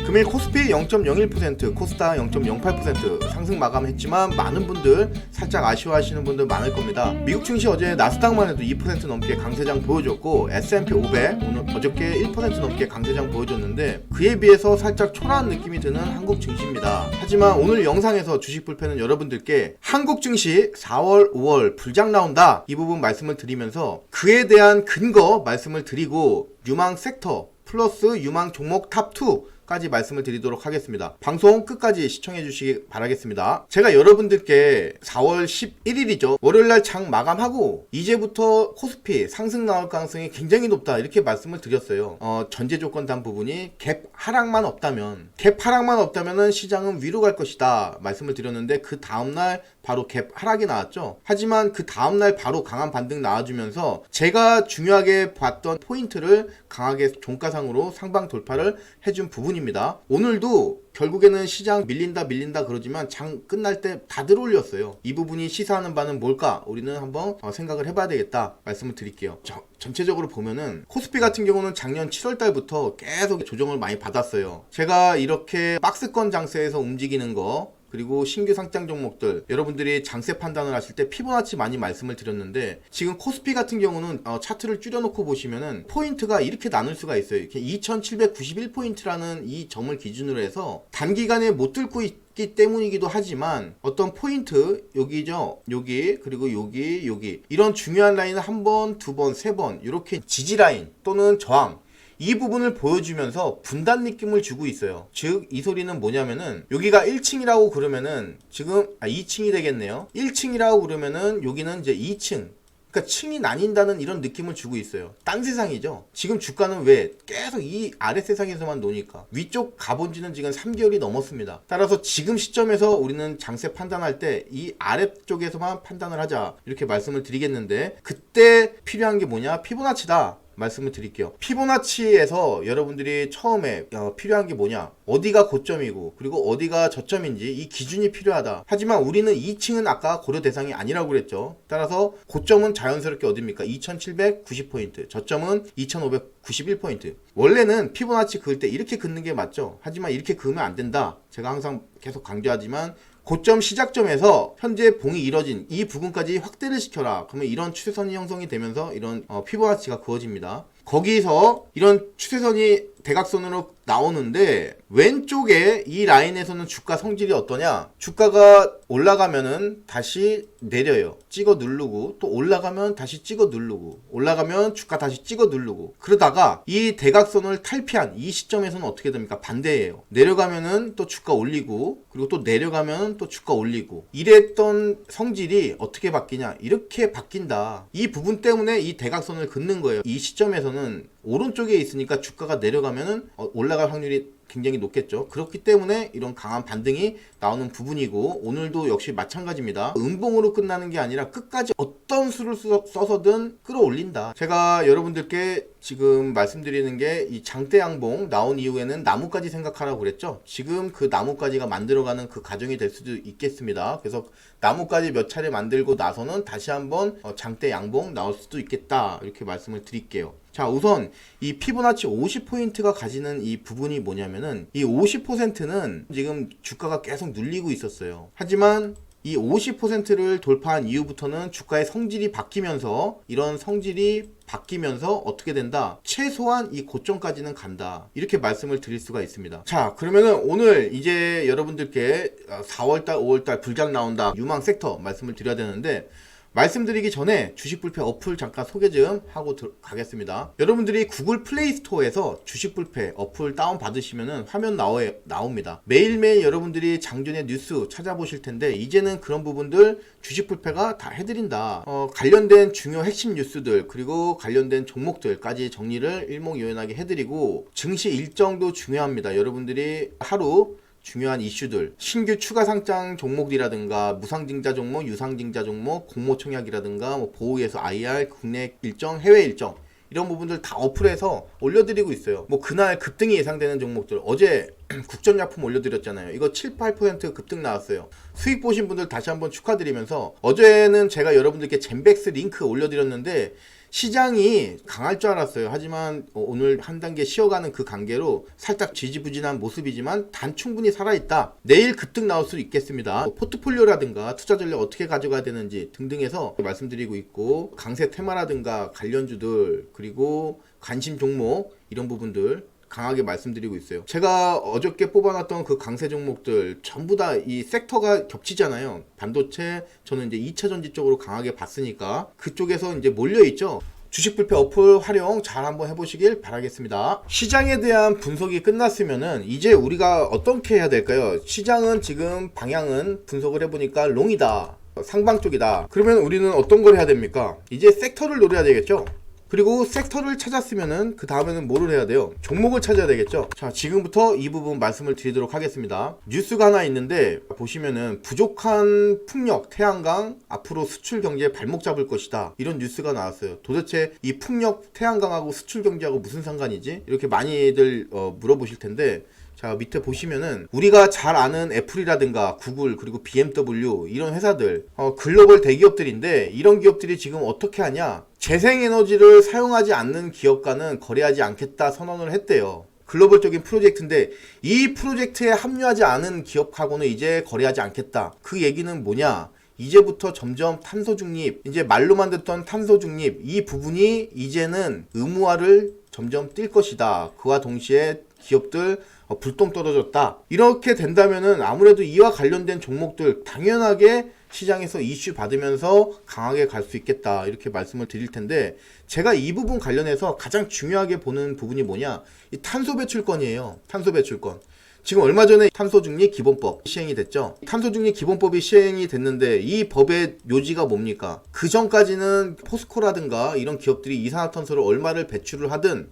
금일 코스피 0.01%, 코스닥 0.08% 상승 마감했지만 많은 분들 살짝 아쉬워하시는 분들 많을 겁니다. 미국 증시 어제 나스닥만 해도 2% 넘게 강세장 보여줬고 S&P 500 오늘 어저께 1% 넘게 강세장 보여줬는데 그에 비해서 살짝 초라한 느낌이 드는 한국 증시입니다. 하지만 오늘 영상에서 주식 불패는 여러분들께 한국 증시 4월, 5월 불장 나온다 이 부분 말씀을 드리면서 그에 대한 근거 말씀을 드리고 유망 섹터 플러스 유망 종목 탑2 까지 말씀을 드리도록 하겠습니다. 방송 끝까지 시청해 주시기 바라겠습니다. 제가 여러분들께 4월 11일이죠. 월요일날 장 마감하고 이제부터 코스피 상승 나올 가능성이 굉장히 높다 이렇게 말씀을 드렸어요. 전제 조건 단 부분이 갭 하락만 없다면은 시장은 위로 갈 것이다 말씀을 드렸는데 그 다음날 바로 갭 하락이 나왔죠. 하지만 그 다음날 바로 강한 반등 나와주면서 제가 중요하게 봤던 포인트를 강하게 종가상으로 상방 돌파를 해준 부분입니다. 오늘도 결국에는 시장 밀린다 그러지만 장 끝날 때 다들 올렸어요. 이 부분이 시사하는 바는 뭘까? 우리는 한번 생각을 해봐야 되겠다 말씀을 드릴게요. 전체적으로 보면은 코스피 같은 경우는 작년 7월 달부터 계속 조정을 많이 받았어요. 제가 이렇게 박스권 장세에서 움직이는 거 그리고 신규 상장 종목들 여러분들이 장세 판단을 하실 때 피보나치 많이 말씀을 드렸는데 지금 코스피 같은 경우는 차트를 줄여놓고 보시면은 포인트가 이렇게 나눌 수가 있어요. 이렇게 2791포인트라는 이 점을 기준으로 해서 단기간에 못 들고 있기 때문이기도 하지만 어떤 포인트 여기죠, 여기 그리고 여기 이런 중요한 라인을 한 번, 두 번, 세 번 이렇게 지지 라인 또는 저항 이 부분을 보여주면서 분단 느낌을 주고 있어요. 즉 이 소리는 뭐냐면은 여기가 1층이라고 그러면은 지금 2층이 되겠네요. 1층이라고 그러면은 여기는 이제 2층 그러니까 층이 나뉜다는 이런 느낌을 주고 있어요. 딴 세상이죠. 지금 주가는 왜 계속 이 아래 세상에서만 노니까 위쪽 가본 지는 지금 3개월이 넘었습니다. 따라서 지금 시점에서 우리는 장세 판단할 때 이 아래쪽에서만 판단을 하자 이렇게 말씀을 드리겠는데 그때 필요한 게 뭐냐? 피보나치다 말씀을 드릴게요. 피보나치에서 여러분들이 처음에 필요한 게 뭐냐? 어디가 고점이고 그리고 어디가 저점인지 이 기준이 필요하다. 하지만 우리는 2층은 아까 고려 대상이 아니라고 그랬죠. 따라서 고점은 자연스럽게 어딥니까? 2790포인트, 저점은 2591포인트. 원래는 피보나치 그을 때 이렇게 긋는 게 맞죠. 하지만 이렇게 그으면 안 된다. 제가 항상 계속 강조하지만 고점 시작점에서 현재 봉이 이뤄진 이 부분까지 확대를 시켜라. 그러면 이런 추세선이 형성이 되면서 이런 피보나치가 그어집니다. 거기서 이런 추세선이 대각선으로 나오는데 왼쪽에 이 라인에서는 주가 성질이 어떠냐? 주가가 올라가면은 다시 내려요. 찍어 누르고 또 올라가면 다시 찍어 누르고 올라가면 주가 다시 찍어 누르고 그러다가 이 대각선을 탈피한 이 시점에서는 어떻게 됩니까? 반대예요. 내려가면은 또 주가 올리고 그리고 또 내려가면 또 주가 올리고 이랬던 성질이 어떻게 바뀌냐? 이렇게 바뀐다. 이 부분 때문에 이 대각선을 긋는 거예요. 이 시점에서는 오른쪽에 있으니까 주가가 내려가면은 올라갈 확률이 굉장히 높겠죠. 그렇기 때문에 이런 강한 반등이 나오는 부분이고 오늘도 역시 마찬가지입니다. 음봉으로 끝나는 게 아니라 끝까지 어떤 수를 써서든 끌어올린다. 제가 여러분들께 지금 말씀드리는 게 이 장대 양봉 나온 이후에는 나무까지 생각하라고 그랬죠. 지금 그 나무까지가 만들어가는 그 과정이 될 수도 있겠습니다. 그래서 나무까지 몇 차례 만들고 나서는 다시 한번 장대 양봉 나올 수도 있겠다 이렇게 말씀을 드릴게요. 자, 우선 이 피보나치 50포인트가 가지는 이 부분이 뭐냐면은 이 50%는 지금 주가가 계속 눌리고 있었어요. 하지만 이 50%를 돌파한 이후부터는 주가의 성질이 바뀌면서 이런 성질이 바뀌면서 어떻게 된다? 최소한 이 고점까지는 간다. 이렇게 말씀을 드릴 수가 있습니다. 자, 그러면은 오늘 이제 여러분들께 4월달, 5월달 불장 나온다. 유망 섹터 말씀을 드려야 되는데 말씀드리기 전에 주식불패 어플 잠깐 소개 좀 하고 가겠습니다. 여러분들이 구글 플레이 스토어에서 주식불패 어플 다운받으시면은 화면 나옵니다. 매일매일 여러분들이 장전의 뉴스 찾아보실 텐데 이제는 그런 부분들 주식불패가 다 해드린다. 관련된 중요 핵심 뉴스들 그리고 관련된 종목들까지 정리를 일목요연하게 해드리고 증시 일정도 중요합니다. 여러분들이 하루 중요한 이슈들, 신규 추가 상장 종목이라든가 무상증자 종목, 유상증자 종목, 공모청약이라든가 보호에서 IR, 국내 일정, 해외 일정 이런 부분들 다 어플에서 올려드리고 있어요. 그날 급등이 예상되는 종목들 어제 국전약품 올려드렸잖아요. 이거 7, 8% 급등 나왔어요. 수익 보신 분들 다시 한번 축하드리면서, 어제는 제가 여러분들께 젠백스 링크 올려드렸는데 시장이 강할 줄 알았어요. 하지만 오늘 한 단계 쉬어가는 그 관계로 살짝 지지부진한 모습이지만 단 충분히 살아있다. 내일 급등 나올 수 있겠습니다. 포트폴리오라든가 투자 전략 어떻게 가져가야 되는지 등등해서 말씀드리고 있고, 강세 테마라든가 관련주들, 그리고 관심 종목, 이런 부분들 강하게 말씀드리고 있어요. 제가 어저께 뽑아놨던 그 강세 종목들 전부 다 이 섹터가 겹치잖아요. 반도체, 저는 이제 2차전지 쪽으로 강하게 봤으니까 그쪽에서 이제 몰려있죠. 주식 불패 어플 활용 잘 한번 해보시길 바라겠습니다. 시장에 대한 분석이 끝났으면은 이제 우리가 어떻게 해야 될까요? 시장은 지금 방향은 분석을 해보니까 롱이다, 상방 쪽이다. 그러면 우리는 어떤 걸 해야 됩니까? 이제 섹터를 노려야 되겠죠. 그리고 섹터를 찾았으면은 그 다음에는 뭐를 해야 돼요? 종목을 찾아야 되겠죠. 자, 지금부터 이 부분 말씀을 드리도록 하겠습니다. 뉴스가 하나 있는데 보시면은 부족한 풍력, 태양광 앞으로 수출 경제에 발목 잡을 것이다, 이런 뉴스가 나왔어요. 도대체 이 풍력, 태양광하고 수출 경제하고 무슨 상관이지? 이렇게 많이들 물어보실 텐데, 자, 밑에 보시면은 우리가 잘 아는 애플이라든가 구글, 그리고 BMW, 이런 회사들 글로벌 대기업들인데, 이런 기업들이 지금 어떻게 하냐? 재생에너지를 사용하지 않는 기업과는 거래하지 않겠다 선언을 했대요. 글로벌적인 프로젝트인데 이 프로젝트에 합류하지 않은 기업하고는 이제 거래하지 않겠다. 그 얘기는 뭐냐? 이제부터 점점 탄소 중립, 이제 말로만 듣던 탄소 중립, 이 부분이 이제는 의무화를 점점 띌 것이다. 그와 동시에 기업들 불똥 떨어졌다. 이렇게 된다면은 아무래도 이와 관련된 종목들 당연하게 시장에서 이슈 받으면서 강하게 갈 수 있겠다, 이렇게 말씀을 드릴 텐데, 제가 이 부분 관련해서 가장 중요하게 보는 부분이 뭐냐? 이 탄소 배출권이에요. 탄소 배출권. 지금 얼마 전에 탄소중립 기본법 시행이 됐죠. 탄소중립 기본법이 시행이 됐는데 이 법의 요지가 뭡니까? 그 전까지는 포스코라든가 이런 기업들이 이산화탄소를 얼마를 배출을 하든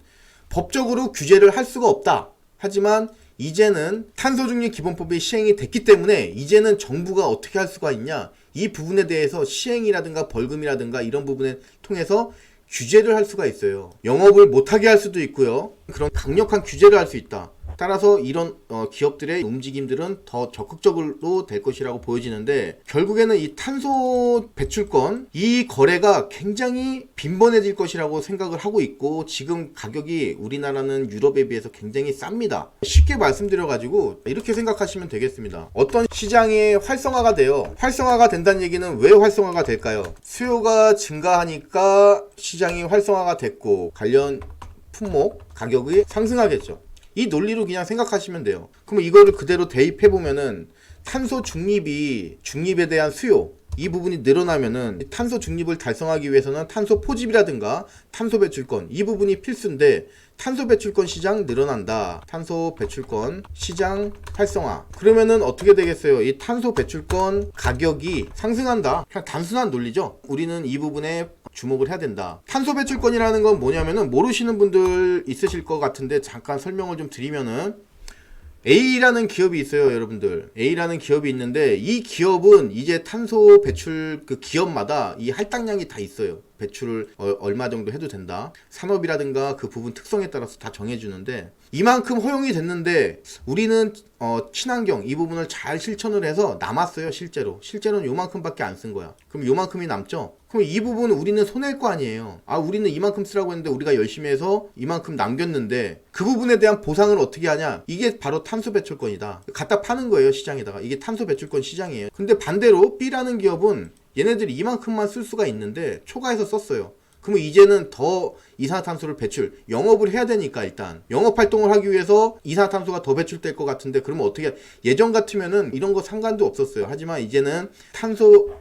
법적으로 규제를 할 수가 없다. 하지만 이제는 탄소중립 기본법이 시행이 됐기 때문에 이제는 정부가 어떻게 할 수가 있냐, 이 부분에 대해서 시행이라든가 벌금이라든가 이런 부분을 통해서 규제를 할 수가 있어요. 영업을 못하게 할 수도 있고요. 그런 강력한 규제를 할 수 있다. 따라서 이런 기업들의 움직임들은 더 적극적으로 될 것이라고 보여지는데, 결국에는 이 탄소 배출권, 이 거래가 굉장히 빈번해질 것이라고 생각을 하고 있고, 지금 가격이 우리나라는 유럽에 비해서 굉장히 쌉니다. 쉽게 말씀드려가지고 이렇게 생각하시면 되겠습니다. 어떤 시장이 활성화가 돼요. 활성화가 된다는 얘기는 왜 활성화가 될까요? 수요가 증가하니까 시장이 활성화가 됐고 관련 품목 가격이 상승하겠죠. 이 논리로 그냥 생각하시면 돼요. 그럼 이거를 그대로 대입해보면은 탄소 중립에 대한 수요, 이 부분이 늘어나면은 탄소 중립을 달성하기 위해서는 탄소 포집이라든가 탄소 배출권, 이 부분이 필수인데, 탄소 배출권 시장 늘어난다, 탄소 배출권 시장 활성화, 그러면은 어떻게 되겠어요? 이 탄소 배출권 가격이 상승한다. 그냥 단순한 논리죠. 우리는 이 부분에 주목을 해야 된다. 탄소 배출권이라는 건 뭐냐면은 모르시는 분들 있으실 것 같은데 잠깐 설명을 좀 드리면은, A라는 기업이 있어요, 여러분들. A라는 기업이 있는데 이 기업은 이제 탄소 배출 그 기업마다 이 할당량이 다 있어요. 배출을 얼마 정도 해도 된다. 산업이라든가 그 부분 특성에 따라서 다 정해주는데, 이만큼 허용이 됐는데 우리는 친환경 이 부분을 잘 실천을 해서 남았어요. 실제로는 요만큼밖에 안 쓴 거야. 그럼 요만큼이 남죠. 그럼 이 부분은 우리는 손해일 거 아니에요. 우리는 이만큼 쓰라고 했는데 우리가 열심히 해서 이만큼 남겼는데 그 부분에 대한 보상을 어떻게 하냐? 이게 바로 탄소 배출권이다. 갖다 파는 거예요, 시장에다가. 이게 탄소 배출권 시장이에요. 근데 반대로 B라는 기업은 얘네들이 이만큼만 쓸 수가 있는데 초과해서 썼어요. 그러면 이제는 더 이산화탄소를 영업을 해야 되니까, 일단 영업활동을 하기 위해서 이산화탄소가 더 배출될 것 같은데, 그러면 어떻게, 예전 같으면은 이런 거 상관도 없었어요. 하지만 이제는 탄소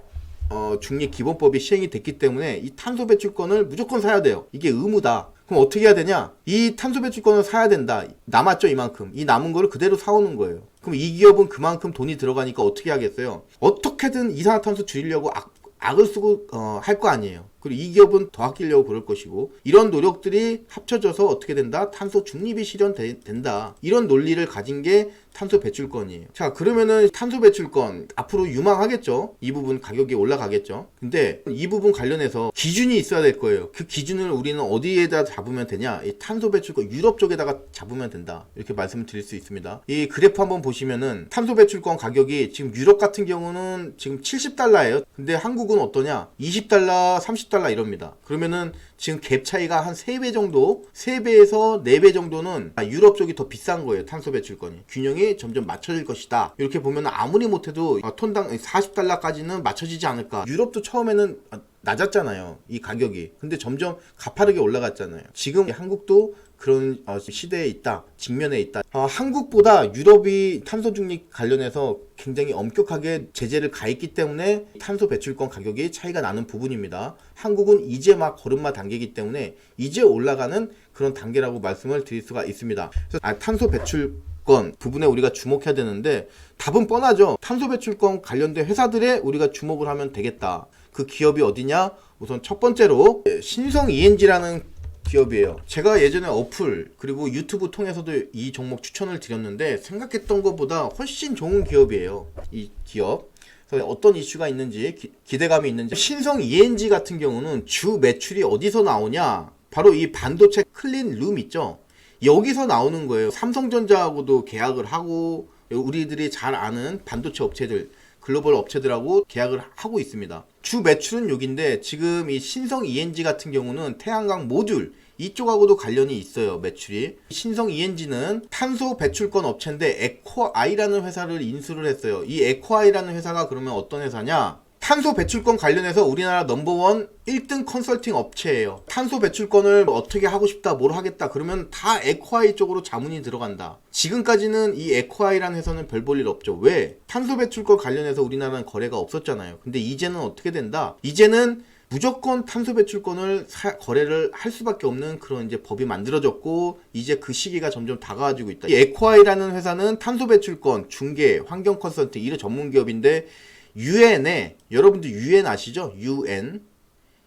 중립 기본법이 시행이 됐기 때문에 이 탄소 배출권을 무조건 사야 돼요. 이게 의무다. 그럼 어떻게 해야 되냐? 이 탄소 배출권을 사야 된다. 남았죠, 이만큼. 이 남은 거를 그대로 사오는 거예요. 그럼 이 기업은 그만큼 돈이 들어가니까 어떻게 하겠어요? 어떻게든 이산화탄소 줄이려고 악을 쓰고 할 거 아니에요. 그리고 이 기업은 더 아끼려고 그럴 것이고, 이런 노력들이 합쳐져서 어떻게 된다? 탄소 중립이 실현된다. 이런 논리를 가진 게 탄소 배출권이에요. 자, 그러면은 탄소 배출권 앞으로 유망하겠죠. 이 부분 가격이 올라가겠죠. 근데 이 부분 관련해서 기준이 있어야 될 거예요. 그 기준을 우리는 어디에다 잡으면 되냐? 이 탄소 배출권 유럽 쪽에다가 잡으면 된다. 이렇게 말씀을 드릴 수 있습니다. 이 그래프 한번 보시면은 탄소 배출권 가격이 지금 유럽 같은 경우는 지금 70달러예요. 근데 한국은 어떠냐? 20달러, 30달러 이럽니다. 그러면은 지금 갭 차이가 한 3배 정도, 3배에서 4배 정도는 유럽 쪽이 더 비싼 거예요. 탄소 배출권이. 균형이 점점 맞춰질 것이다. 이렇게 보면 아무리 못해도 톤당 40달러까지는 맞춰지지 않을까. 유럽도 처음에는 낮았잖아요. 이 가격이. 근데 점점 가파르게 올라갔잖아요. 지금 한국도 그런 시대에 있다. 직면에 있다. 한국보다 유럽이 탄소 중립 관련해서 굉장히 엄격하게 제재를 가했기 때문에 탄소 배출권 가격이 차이가 나는 부분입니다. 한국은 이제 막 걸음마 단계이기 때문에 이제 올라가는 그런 단계라고 말씀을 드릴 수가 있습니다. 그래서 탄소 배출권 부분에 우리가 주목해야 되는데 답은 뻔하죠. 탄소 배출권 관련된 회사들에 우리가 주목을 하면 되겠다. 그 기업이 어디냐? 우선 첫 번째로 신성 ENG라는 기업이에요. 제가 예전에 어플 그리고 유튜브 통해서도 이 종목 추천을 드렸는데 생각했던 것보다 훨씬 좋은 기업이에요. 이 기업. 그래서 어떤 이슈가 있는지 기대감이 있는지. 신성 ENG 같은 경우는 주 매출이 어디서 나오냐? 바로 이 반도체 클린룸 있죠. 여기서 나오는 거예요. 삼성전자하고도 계약을 하고 우리들이 잘 아는 반도체 업체들 글로벌 업체들하고 계약을 하고 있습니다. 주 매출은 여기인데 지금 이 신성 ENG 같은 경우는 태양광 모듈 이쪽하고도 관련이 있어요. 매출이. 신성 ENG는 탄소 배출권 업체인데 에코아이라는 회사를 인수를 했어요. 이 에코아이라는 회사가 그러면 어떤 회사냐? 탄소 배출권 관련해서 우리나라 넘버원 1등 컨설팅 업체예요. 탄소 배출권을 어떻게 하고 싶다, 뭘 하겠다 그러면 다 에코아이 쪽으로 자문이 들어간다. 지금까지는 이 에코아이라는 회사는 별 볼 일 없죠. 왜? 탄소 배출권 관련해서 우리나라는 거래가 없었잖아요. 근데 이제는 어떻게 된다? 이제는 무조건 탄소 배출권을 거래를 할 수밖에 없는 그런 이제 법이 만들어졌고 이제 그 시기가 점점 다가와지고 있다. 이 에코아이라는 회사는 탄소 배출권, 중개, 환경 컨설팅 이런 전문 기업인데 유엔에 여러분들 유엔 아시죠? 유엔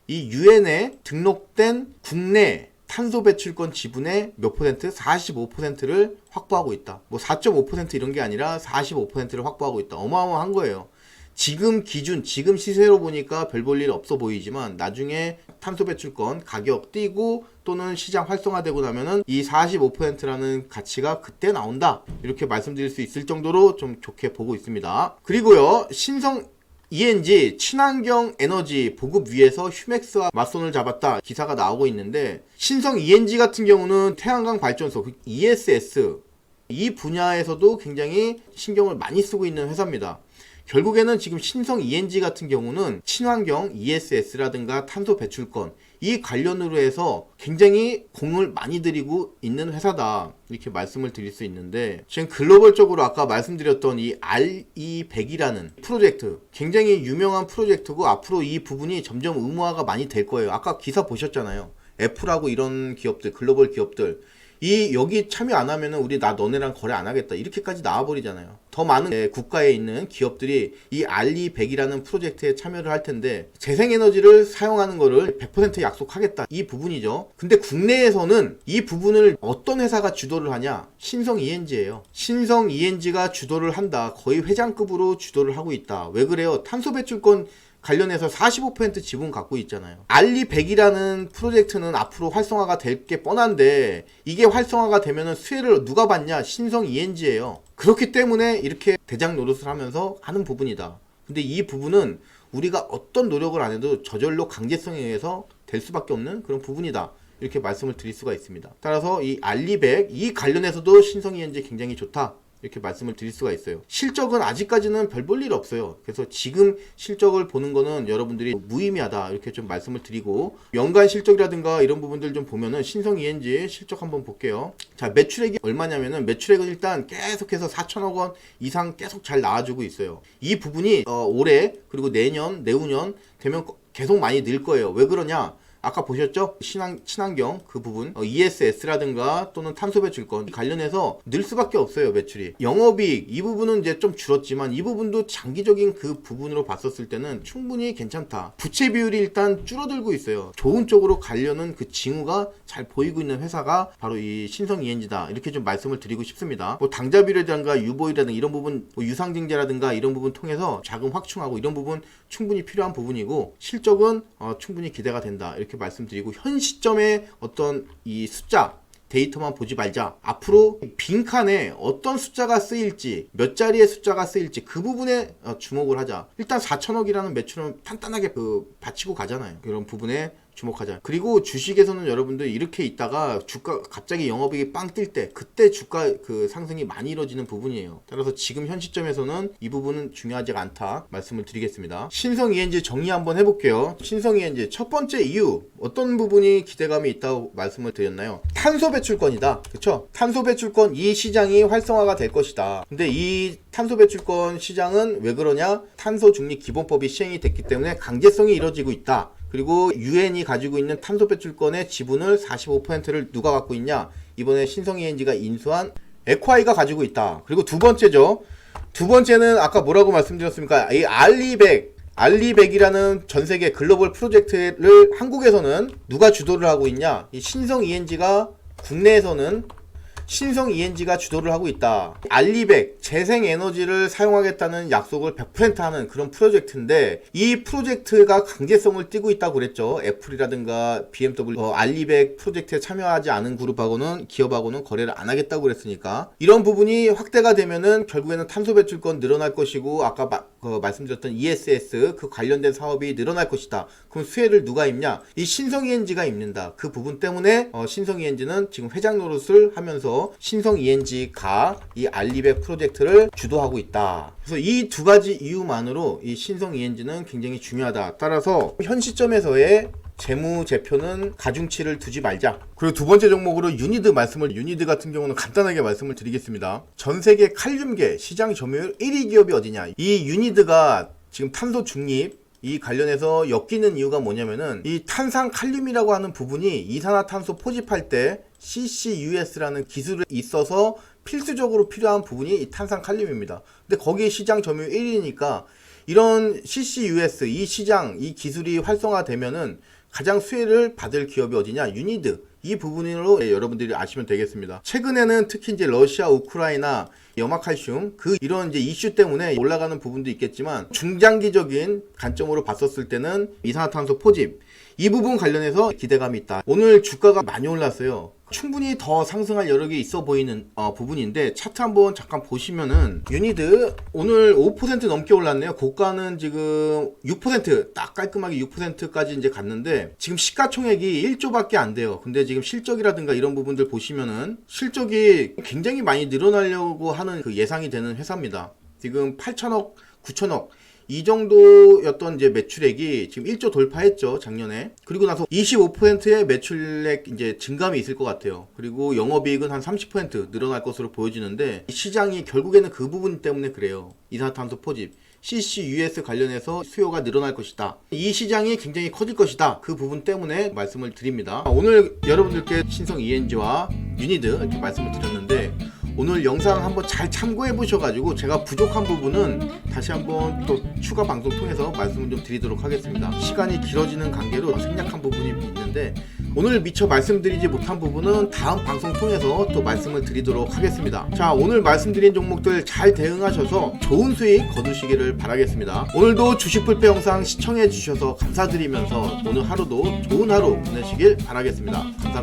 이 유엔에 등록된 국내 탄소 배출권 지분의 몇 퍼센트? 45%를 확보하고 있다. 뭐 4.5% 이런 게 아니라 45%를 확보하고 있다. 어마어마한 거예요. 지금 기준, 지금 시세로 보니까 별 볼 일 없어 보이지만 나중에 탄소 배출권 가격 뛰고 또는 시장 활성화되고 나면은 이 45%라는 가치가 그때 나온다. 이렇게 말씀드릴 수 있을 정도로 좀 좋게 보고 있습니다. 그리고요, 신성 ENG 친환경 에너지 보급 위해서 휴맥스와 맞손을 잡았다 기사가 나오고 있는데 신성 ENG 같은 경우는 태양광 발전소 ESS 이 분야에서도 굉장히 신경을 많이 쓰고 있는 회사입니다. 결국에는 지금 신성 ENG 같은 경우는 친환경 ESS라든가 탄소 배출권 이 관련으로 해서 굉장히 공을 많이 들이고 있는 회사다 이렇게 말씀을 드릴 수 있는데 지금 글로벌적으로 아까 말씀드렸던 이 RE100이라는 프로젝트 굉장히 유명한 프로젝트고 앞으로 이 부분이 점점 의무화가 많이 될 거예요. 아까 기사 보셨잖아요. 애플하고 이런 기업들 글로벌 기업들 여기 참여 안 하면은 너네랑 거래 안 하겠다 이렇게까지 나와버리잖아요. 더 많은 국가에 있는 기업들이 이 RE100이라는 프로젝트에 참여를 할 텐데 재생에너지를 사용하는 거를 100% 약속하겠다 이 부분이죠. 근데 국내에서는 이 부분을 어떤 회사가 주도를 하냐? 신성 ENG예요. 신성 ENG가 주도를 한다. 거의 회장급으로 주도를 하고 있다. 왜 그래요? 탄소 배출권 관련해서 45% 지분 갖고 있잖아요. RE100이라는 프로젝트는 앞으로 활성화가 될 게 뻔한데 이게 활성화가 되면은 수혜를 누가 받냐? 신성 ENG예요. 그렇기 때문에 이렇게 대장 노릇을 하면서 하는 부분이다. 근데 이 부분은 우리가 어떤 노력을 안 해도 저절로 강제성에 의해서 될 수밖에 없는 그런 부분이다. 이렇게 말씀을 드릴 수가 있습니다. 따라서 이 RE100 이 관련해서도 신성 ENG 굉장히 좋다. 이렇게 말씀을 드릴 수가 있어요. 실적은 아직까지는 별 볼 일 없어요. 그래서 지금 실적을 보는 거는 여러분들이 무의미하다 이렇게 좀 말씀을 드리고 연간 실적이라든가 이런 부분들 좀 보면은 신성 ENG 실적 한번 볼게요. 자, 매출액이 얼마냐면은 매출액은 일단 계속해서 4천억 원 이상 계속 잘 나와주고 있어요. 이 부분이 올해 그리고 내년 내후년 되면 계속 많이 늘 거예요. 왜 그러냐? 아까 보셨죠? 친환경 그 부분 ESS라든가 또는 탄소 배출권 관련해서 늘 수밖에 없어요. 매출이 영업이익 이 부분은 이제 좀 줄었지만 이 부분도 장기적인 그 부분으로 봤었을 때는 충분히 괜찮다. 부채 비율이 일단 줄어들고 있어요. 좋은 쪽으로 가려는 그 징후가 잘 보이고 있는 회사가 바로 이 신성 ENG다. 이렇게 좀 말씀을 드리고 싶습니다. 뭐 당좌비율이라든가 유보율이라든가 이런 부분 유상증자라든가 이런 부분 통해서 자금 확충하고 이런 부분 충분히 필요한 부분이고 실적은 충분히 기대가 된다. 이렇게 말씀드리고 현 시점에 어떤 이 숫자 데이터만 보지 말자. 앞으로 빈칸에 어떤 숫자가 쓰일지 몇 자리의 숫자가 쓰일지 그 부분에 주목을 하자. 일단 4천억이라는 매출은 단단하게 받치고 가잖아요. 이런 부분에 주목하자. 그리고 주식에서는 여러분들 이렇게 있다가 주가 갑자기 영업이익이 빵 뜰 때 그때 주가 그 상승이 많이 이루어지는 부분이에요. 따라서 지금 현 시점에서는 이 부분은 중요하지 않다 말씀을 드리겠습니다. 신성 ENG 정리 한번 해볼게요. 신성 ENG 첫 번째 이유 어떤 부분이 기대감이 있다고 말씀을 드렸나요? 탄소 배출권이다. 그쵸? 탄소 배출권 이 시장이 활성화가 될 것이다. 근데 이 탄소 배출권 시장은 왜 그러냐? 탄소 중립 기본법이 시행이 됐기 때문에 강제성이 이루어지고 있다. 그리고 유엔이 가지고 있는 탄소 배출권의 지분을 45%를 누가 갖고 있냐? 이번에 신성 ENG가 인수한 에콰이가 가지고 있다. 그리고 두 번째죠. 두 번째는 아까 뭐라고 말씀드렸습니까? 이 알리백이라는 전 세계 글로벌 프로젝트를 한국에서는 누가 주도를 하고 있냐? 이 신성 ENG가 국내에서는 신성 ENG가 주도를 하고 있다. 알리백 재생에너지를 사용하겠다는 약속을 100% 하는 그런 프로젝트인데 이 프로젝트가 강제성을 띠고 있다고 그랬죠. 애플이라든가 BMW 알리백 프로젝트에 참여하지 않은 그룹하고는 기업하고는 거래를 안 하겠다고 그랬으니까 이런 부분이 확대가 되면은 결국에는 탄소 배출권 늘어날 것이고 아까 말씀드렸던 ESS 그 관련된 사업이 늘어날 것이다. 그럼 수혜를 누가 입냐? 이 신성 ENG가 입는다. 그 부분 때문에 신성 ENG는 지금 회장 노릇을 하면서 신성 ENG가 이 알리백 프로젝트를 주도하고 있다. 그래서 이 두 가지 이유만으로 이 신성 ENG는 굉장히 중요하다. 따라서 현 시점에서의 재무제표는 가중치를 두지 말자. 그리고 두 번째 종목으로 유니드 유니드 같은 경우는 간단하게 말씀을 드리겠습니다. 전 세계 칼륨계 시장 점유율 1위 기업이 어디냐? 이 유니드가 지금 탄소 중립 이 관련해서 엮이는 이유가 뭐냐면은 이 탄산칼륨이라고 하는 부분이 이산화탄소 포집할 때 CCUS라는 기술이 있어서 필수적으로 필요한 부분이 이 탄산칼륨입니다. 근데 거기에 시장 점유율 1위니까 이런 CCUS 이 시장 이 기술이 활성화되면은 가장 수혜를 받을 기업이 어디냐? 유니드. 이 부분으로 여러분들이 아시면 되겠습니다. 최근에는 특히 이제 러시아, 우크라이나, 염화칼슘 이런 이제 이슈 때문에 올라가는 부분도 있겠지만 중장기적인 관점으로 봤었을 때는 이산화탄소 포집 이 부분 관련해서 기대감이 있다. 오늘 주가가 많이 올랐어요. 충분히 더 상승할 여력이 있어 보이는 부분인데 차트 한번 잠깐 보시면은 유니드 오늘 5% 넘게 올랐네요. 고가는 지금 6% 딱 깔끔하게 6%까지 이제 갔는데 지금 시가총액이 1조밖에 안 돼요. 근데 지금 실적이라든가 이런 부분들 보시면은 실적이 굉장히 많이 늘어나려고 하는 그 예상이 되는 회사입니다. 지금 8천억, 9천억 이 정도였던 이제 매출액이 지금 1조 돌파했죠, 작년에. 그리고 나서 25%의 매출액 이제 증감이 있을 것 같아요. 그리고 영업이익은 한 30% 늘어날 것으로 보여지는데 시장이 결국에는 그 부분 때문에 그래요. 이산화탄소 포집. CCUS 관련해서 수요가 늘어날 것이다. 이 시장이 굉장히 커질 것이다. 그 부분 때문에 말씀을 드립니다. 오늘 여러분들께 신성 ENG와 유니드 이렇게 말씀을 드렸는데 오늘 영상 한번 잘 참고해 보셔가지고 제가 부족한 부분은 다시 한번 또 추가 방송 통해서 말씀을 좀 드리도록 하겠습니다. 시간이 길어지는 관계로 생략한 부분이 있는데 오늘 미처 말씀드리지 못한 부분은 다음 방송 통해서 또 말씀을 드리도록 하겠습니다. 자, 오늘 말씀드린 종목들 잘 대응하셔서 좋은 수익 거두시기를 바라겠습니다. 오늘도 주식불패 영상 시청해 주셔서 감사드리면서 오늘 하루도 좋은 하루 보내시길 바라겠습니다. 감사합니다.